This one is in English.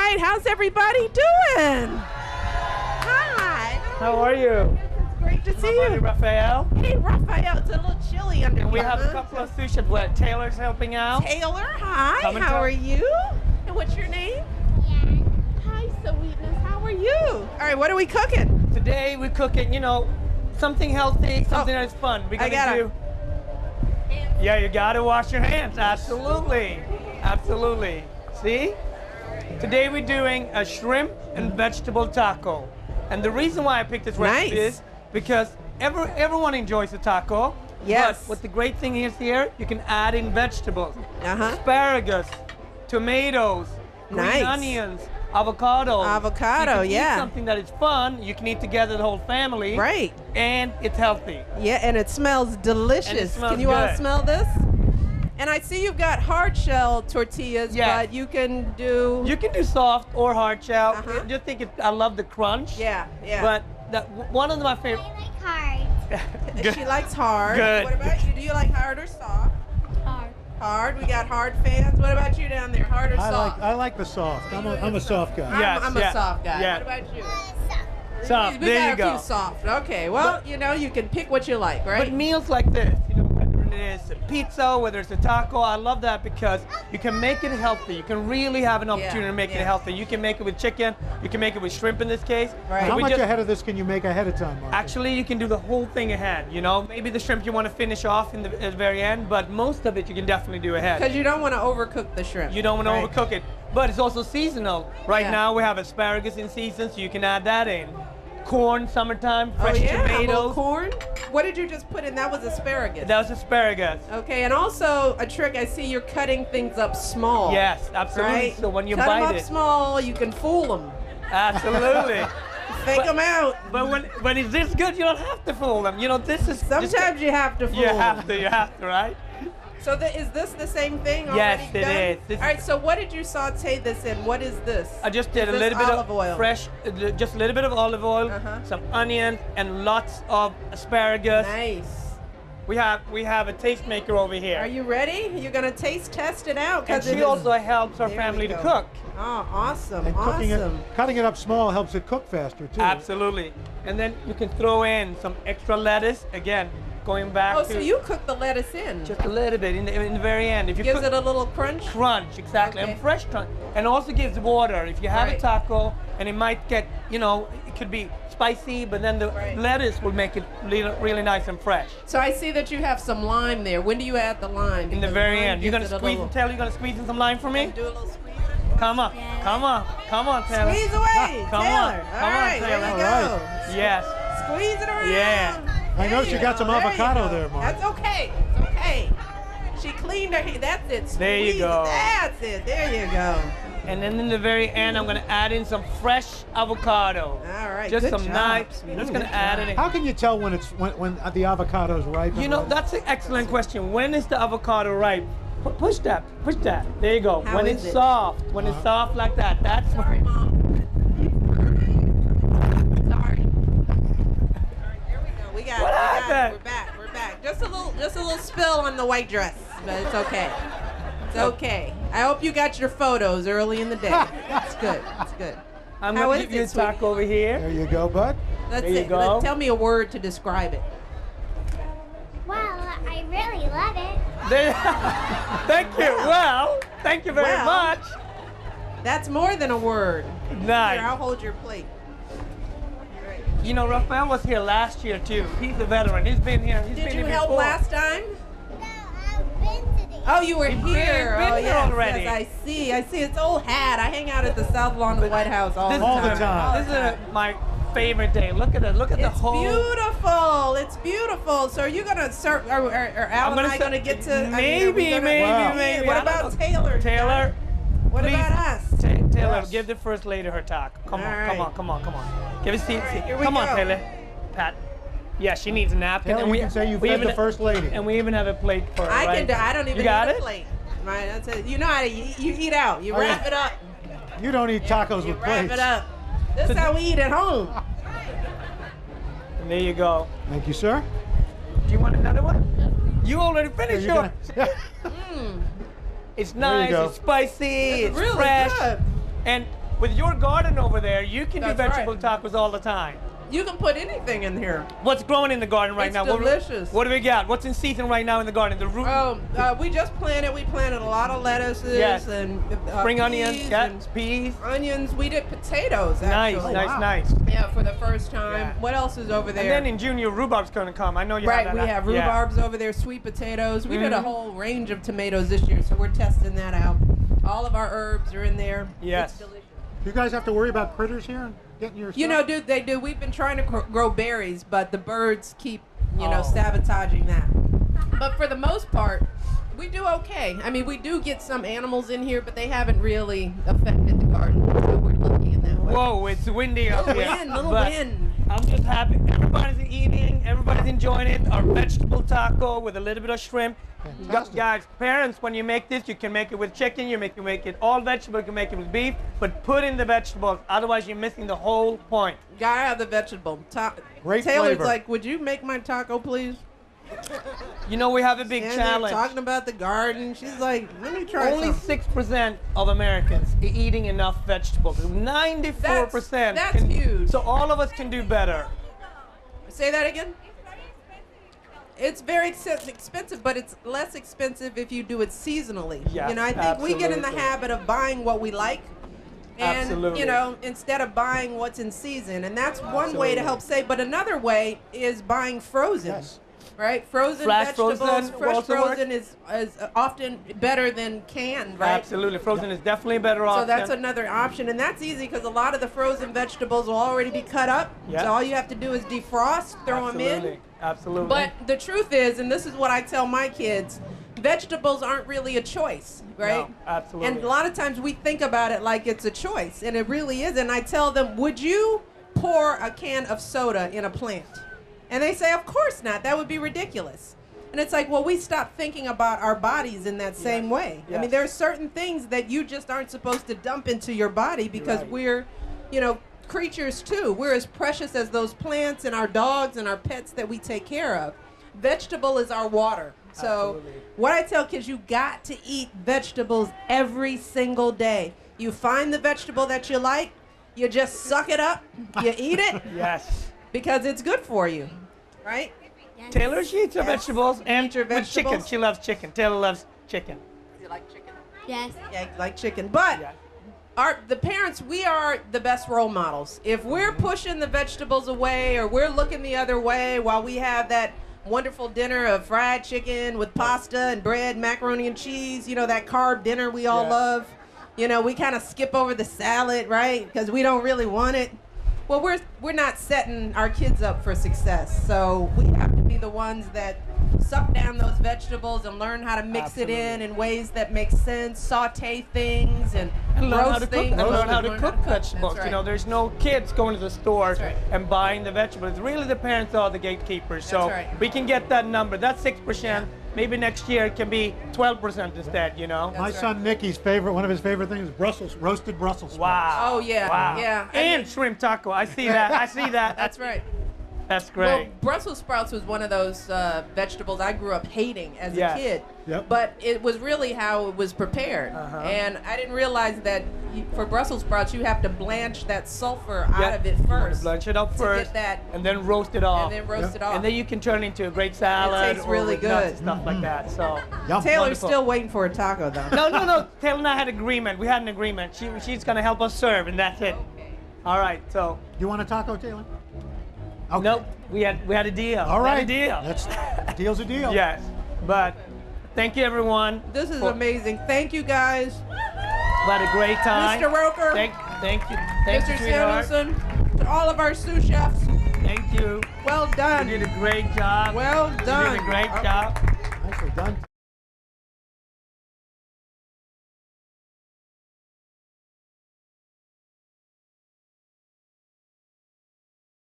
right. How's everybody doing? Hi. How are you? It's great to see My buddy you. Raphael. Hey, Raphael. It's a little chilly under And we here, have a couple of sous chefs. What, Taylor's helping out? Taylor, hi. Come and How tell- are you? And what's your name? Hi, Sweetness. How are you? All right, what are we cooking? Today we're cooking, something healthy, something that's fun. We're I gonna gotta- do. Yeah, you gotta wash your hands. Absolutely, absolutely. See? Today we're doing a shrimp and vegetable taco, and the reason why I picked this recipe Nice. is because everyone enjoys a taco. Yes. But what the great thing is here, you can add in vegetables, Uh-huh. asparagus, tomatoes, green Nice. onions, avocado. Avocado, you can yeah. Eat something that is fun. You can eat together the whole family. Right. And it's healthy. Yeah, and it smells delicious. And it smells Can you all good. smell this? And I see you've got hard shell tortillas, Yes. but you can do. You can do soft or hard shell. Uh-huh. Just think I love the crunch. Yeah, yeah. But one of my favorite. I like hard. She likes hard. Good. What about you? Do you like hard or soft? Hard. Hard. We got hard fans. What about you down there? Hard or soft? I like the soft. I'm a soft guy. Yes, I'm a yeah, soft guy. yeah. What about you? Soft. We There got you a go. few soft. Okay. Well, you can pick what you like, right? But meals like this, whether it is a pizza, whether it's a taco, I love that because you can make it healthy. You can really have an opportunity to make it healthy. You can make it with chicken. You can make it with shrimp in this case. Right. So How we much just- ahead of this can you make ahead of time, Marcus? Actually, you can do the whole thing ahead. Maybe the shrimp you want to finish off at the very end, but most of it you can definitely do ahead. Because you don't want to overcook the shrimp. You don't want right? to overcook it. But it's also seasonal. Right Yeah. now we have asparagus in season, so you can add that in. Corn, summertime, fresh Oh yeah, a little tomatoes. corn. What did you just put in? That was asparagus. That was asparagus. Okay, and also a trick. I see you're cutting things up small. Yes, absolutely. Right? So when you Cut them bite up it, small, you can fool them. absolutely. Fake them out. But when it's this good, you don't have to fool them. This is Sometimes you have to fool you them. have to, right? So is this the same thing Yes, already it done? is. This All right, so what did you saute this in? What is this? I just did Is a this little bit olive of oil? fresh, just a little bit of olive oil, Uh-huh. some onions, and lots of asparagus. Nice. We have a tastemaker over here. Are you ready? You're going to taste test it out? And 'cause it she is- also helps our There family we to go. cook. Oh, awesome. And awesome. cutting it up small helps it cook faster too. Absolutely. And then you can throw in some extra lettuce. Again, going back Oh, to so you cook the lettuce in. just a little bit in the very end. If you Gives cook it a little crunch? crunch, exactly, Okay. and fresh crunch, and also gives water. If you have Right. a taco, and it might get, it could be spicy, but then the Right. lettuce will make it really, really nice and fresh. So I see that you have some lime there. When do you add the lime? In the Because very lime end, you're gonna gives it a squeeze little- and Taylor, you're gonna squeeze in some lime for me. Do a little squeeze. Come on, come on, Taylor. Squeeze away, Come on, Taylor. come All on, right, there Taylor. you All go. Yes. Squeeze it around. Yeah. I know There she you got go, some there you avocado go. there, Mark. That's okay. It's okay. She cleaned her hair. That's it. Squeeze There you it. go. That's it. There you go. And then in the very end, I'm gonna add in some fresh avocado. All right. Just good some job, nice. sweetie. Just gonna Good add job. it in. How can you tell when the avocado's ripe? and ready? That's an excellent question. When is the avocado ripe? Push that. There you go. How When is it's it? soft, like that, that's Sorry, Mom. Sorry. Here we go. We got What it. happened? We're back. Just a little spill on the white dress, but it's okay. It's okay. I hope you got your photos early in the day. It's good. It's good. I'm How gonna is give you a it, sweetie? taco over here. There you go, bud. That's There you it. go. Tell me a word to describe it. Well, I really love it. Thank you. Well, thank you very Well. much. That's more than a word. Nice. Here, I'll hold your plate. Raphael was here last year too. He's a veteran. He's been here. Did you help before. last time? No, I've been to the. Oh, you were You've here. been Oh, here yes, already. yes, I see. It's old hat. I hang out at the South Lawn of the White House all the All the time. time. All This the time. is my favorite day. Look at it. Look at the It's whole. beautiful. It's beautiful. So are you gonna serve? Are Al and I serve- gonna get to? I mean, are we Maybe, gonna- maybe, Wow. maybe. What I don't about know. Taylor? Taylor, What please. about us? Taylor, Yes. give the first lady her taco. Come All on, right. come on. Give a seat. All right, here we Come on, go. Taylor. Pat. Yeah, she needs a napkin. Taylor, and you can say you we fed even- the first lady. And we even have a plate for her. I right? can do. I don't even You got need it? a plate. Right, that's it. You know how to you eat out. You Oh, yeah. wrap it up. You don't eat tacos You with wrap plates. it up. This is how we eat at home. And there you go. Thank you, sir. Do you want another one? You already Are finished you yours. gonna- It's There you nice, go. it's spicy, It's it's really fresh. good. And with your garden over there, you can do That's vegetable right. tacos all the time. You can put anything in here. What's growing in the garden right It's now? delicious. What do we got? What's in season right now in the garden? The root. Oh, we just planted. We planted a lot of lettuces Yes. and Spring onions, peas yeah, and peas. onions. We did potatoes. Nice, Actually. nice. Yeah, for the first time. Yeah. What else is over there? And then in June, your rhubarb's going to come. I know you Right, have that. we have Yeah. rhubarbs over there, sweet potatoes. We did a Mhm. whole range of tomatoes this year, so we're testing that out. All of our herbs are in there. Yes. It's delicious. Do you guys have to worry about critters here and getting your You stuff? know, dude, they do. We've been trying to grow berries, but the birds keep, Oh. sabotaging that. But for the most part, we do okay. I mean, we do get some animals in here, but they haven't really affected the garden. So we're lucky in that way. Whoa, it's windy up Little here. wind, little But wind. I'm just happy. Everybody's eating. Everybody's enjoying it. Our vegetable taco with a little bit of shrimp. Fantastic. Guys, parents, when you make this, you can make it with chicken. You can make it all vegetable. You can make it with beef. But put in the vegetables. Otherwise, you're missing the whole point. Gotta have the vegetable. Great Taylor's flavor. like, would you make my taco, please? You know, we have a big And they're challenge. talking about the garden. She's like, let me try Only some. 6% of Americans are eating enough vegetables. 94%. That's huge. So all of us can do better. Say that again? It's very expensive, but it's less expensive if you do it seasonally. Yeah, I think we get in the absolutely. habit of buying what we like. And, Absolutely. Instead of buying what's in season. And that's one way Absolutely. to help save. But another way is buying frozen. Yes. Right? Frozen Flash vegetables. frozen Fresh also work? frozen is often better than canned, right? Absolutely. Frozen is definitely a better option. So that's another option, and that's easy because a lot of the frozen vegetables will already be cut up. Yeah. So all you have to do is defrost, throw them in. Absolutely. Absolutely. But the truth is, and this is what I tell my kids, vegetables aren't really a choice, right? No, absolutely. And a lot of times we think about it like it's a choice, and it really isn't. I tell them, would you pour a can of soda in a plant? And they say, of course not. That would be ridiculous. And it's like, well, we stop thinking about our bodies in that same way. I mean, Yes. there are certain things that you just aren't supposed to dump into your body because Right. we're, creatures too. We're as precious as those plants and our dogs and our pets that we take care of. Vegetable is our water. So Absolutely. what I tell kids, you got to eat vegetables every single day. You find the vegetable that you like, you just suck it up, you eat it Yes. because it's good for you, right? Taylor, she eats her Yes. vegetables and Eat your with chicken. vegetables. She loves chicken. Taylor loves chicken. You like chicken? Yes. Yeah, you like chicken. But Yeah. the parents, we are the best role models. If we're pushing the vegetables away or we're looking the other way while we have that wonderful dinner of fried chicken with pasta and bread, macaroni and cheese, that carb dinner we all Yeah. love. We kind of skip over the salad, right? Because we don't really want it. Well, we're not setting our kids up for success. So we have to be the ones that suck down those vegetables and learn how to mix it in ways that make sense, saute things and And learn roast how to cook. things. And learn how to Learn cook vegetables. That's right. There's no kids going to the store That's right. and buying the vegetables. Really, the parents are the gatekeepers. So That's right. we can get that number. That's 6%. Maybe next year it can be 12% instead. My right. son Mickey's one of his favorite things is roasted Brussels sprouts. Wow. Oh, yeah. Wow. Yeah. I And mean- shrimp taco. I see that. I see that. That's right. That's Well, great. Brussels sprouts was one of those vegetables I grew up hating as Yes. a kid. Yep. But it was really how it was prepared. Uh-huh. And I didn't realize that for Brussels sprouts, you have to blanch that sulfur Yeah. out of it You wanna first. blanch it up to first, get that, and then roast it off. and then roast Yep. it off. And then you can turn it into a great salad. tastes or really with nuts good. and stuff like that. So. Yum. Taylor's Wonderful. still waiting for a taco, though. No. Taylor and I had an agreement. We had an agreement. She's gonna help us serve, and that's it. All right. So. You want a taco, Taylor? Okay. Nope. We had a deal. All We had right. a deal. Deal's a deal. Yes. But thank you, everyone. This is for- amazing. Thank you, guys. We had a great time. Mr. Roker. Thank you. Thank Mr. you, sweetheart. Samuelsson, to all of our sous chefs, Thank you. well You done. did a great job. Well You done. did a great job. Nicely done.